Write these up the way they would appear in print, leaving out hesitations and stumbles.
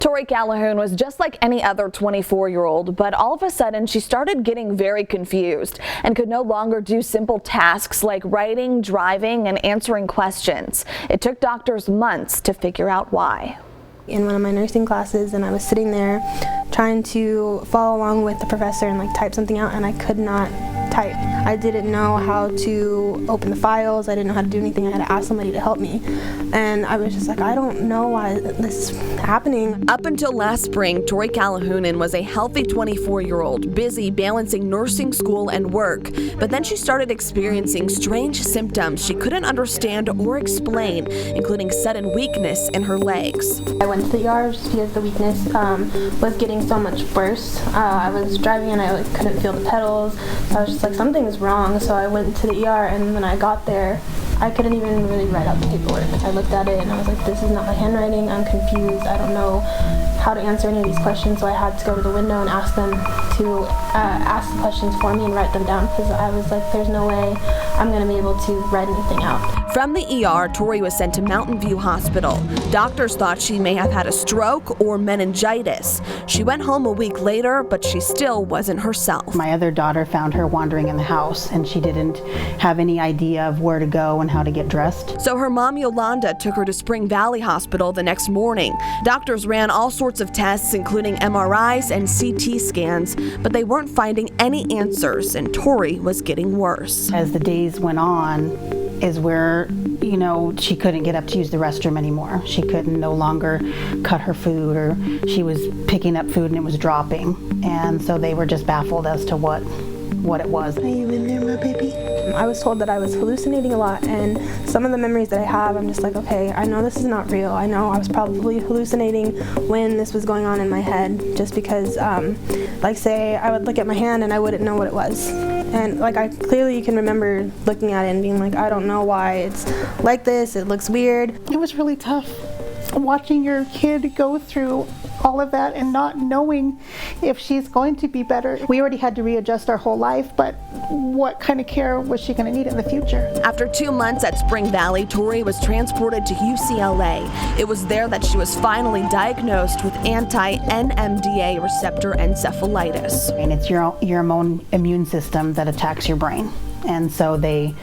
Tori Calhoun was just like any other 24-year-old, but all of a sudden she started getting very confused and could no longer do simple tasks like writing, driving, and answering questions. It took doctors months to figure out why. In one of my nursing classes, and I was sitting there trying to follow along with the professor and type something out, and I could not type. I didn't know how to open the files. I didn't know how to do anything. I had to ask somebody to help me. And I was just like, I don't know why this is happening. Up until last spring, Tori Calhoun was a healthy 24-year-old, busy balancing nursing school and work. But then she started experiencing strange symptoms she couldn't understand or explain, including sudden weakness in her legs. I went to the ER just because the weakness was getting so much worse. I was driving and I couldn't feel the pedals. I was just like, something's wrong. So I went to the ER, and when I got there, I couldn't even really write out the paperwork. I looked at it and I was like, this is not my handwriting. I'm confused. I don't know how to answer any of these questions. So I had to go to the window and ask them to ask the questions for me and write them down, because I was like, there's no way I'm going to be able to write anything out. From the ER, Tori was sent to Mountain View Hospital. Doctors thought she may have had a stroke or meningitis. She went home a week later, but she still wasn't herself. My other daughter found her wandering in the house, and she didn't have any idea of where to go and how to get dressed. So her mom, Yolanda, took her to Spring Valley Hospital the next morning. Doctors ran all sorts of tests, including MRIs and CT scans, but they weren't finding any answers, and Tori was getting worse. As the days went on is where, she couldn't get up to use the restroom anymore. She couldn't no longer cut her food, or she was picking up food and it was dropping. And so they were just baffled as to what it was. Are you in there, my baby? I was told that I was hallucinating a lot, and some of the memories that I have, I'm just like, okay, I know this is not real. I know I was probably hallucinating when this was going on in my head, just because, say, I would look at my hand and I wouldn't know what it was. And I clearly can remember looking at it and being like, I don't know why it's like this. It looks weird. It was really tough watching your kid go through all of that and not knowing if she's going to be better. We already had to readjust our whole life, but what kind of care was she going to need in the future? After 2 months at Spring Valley, Tori was transported to UCLA. It was there that she was finally diagnosed with anti-NMDA receptor encephalitis. And it's your own immune system that attacks your brain. And so they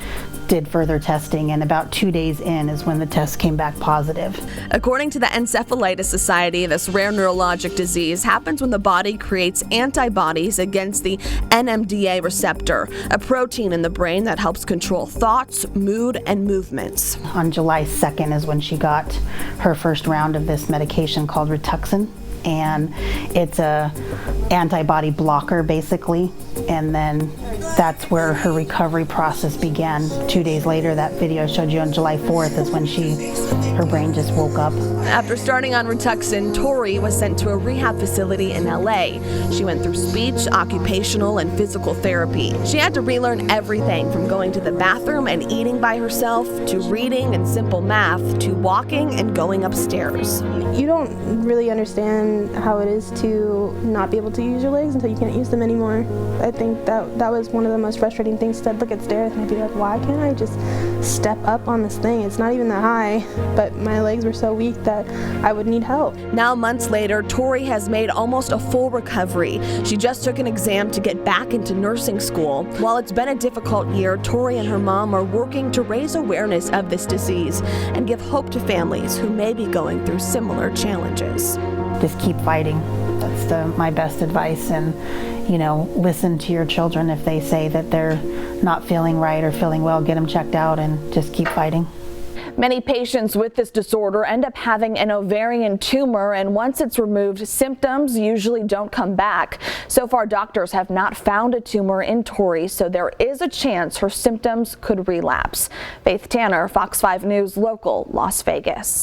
did further testing, and about 2 days in is when the test came back positive. According to the Encephalitis Society, this rare neurologic disease happens when the body creates antibodies against the NMDA receptor, a protein in the brain that helps control thoughts, mood, and movements. On July 2nd is when she got her first round of this medication called Rituxan, and it's a antibody blocker basically, and then that's where her recovery process began. 2 days later, that video I showed you on July 4th is when her brain just woke up. After starting on Rituxan, Tori was sent to a rehab facility in LA. She went through speech, occupational, and physical therapy. She had to relearn everything from going to the bathroom and eating by herself, to reading and simple math, to walking and going upstairs. You don't really understand how it is to not be able to use your legs until you can't use them anymore. I think that was one of the most frustrating things. I'd look at stairs and I'd be like, why can't I just step up on this thing? It's not even that high, but my legs were so weak that I would need help. Now, months later, Tori has made almost a full recovery. She just took an exam to get back into nursing school. While it's been a difficult year, Tori and her mom are working to raise awareness of this disease and give hope to families who may be going through similar challenges. Just keep fighting. That's my best advice. And listen to your children. If they say that they're not feeling right or feeling well, get them checked out and just keep fighting. Many patients with this disorder end up having an ovarian tumor, and once it's removed, symptoms usually don't come back. So far, doctors have not found a tumor in Tori, so there is a chance her symptoms could relapse. Faith Tanner, Fox 5 News, Local, Las Vegas.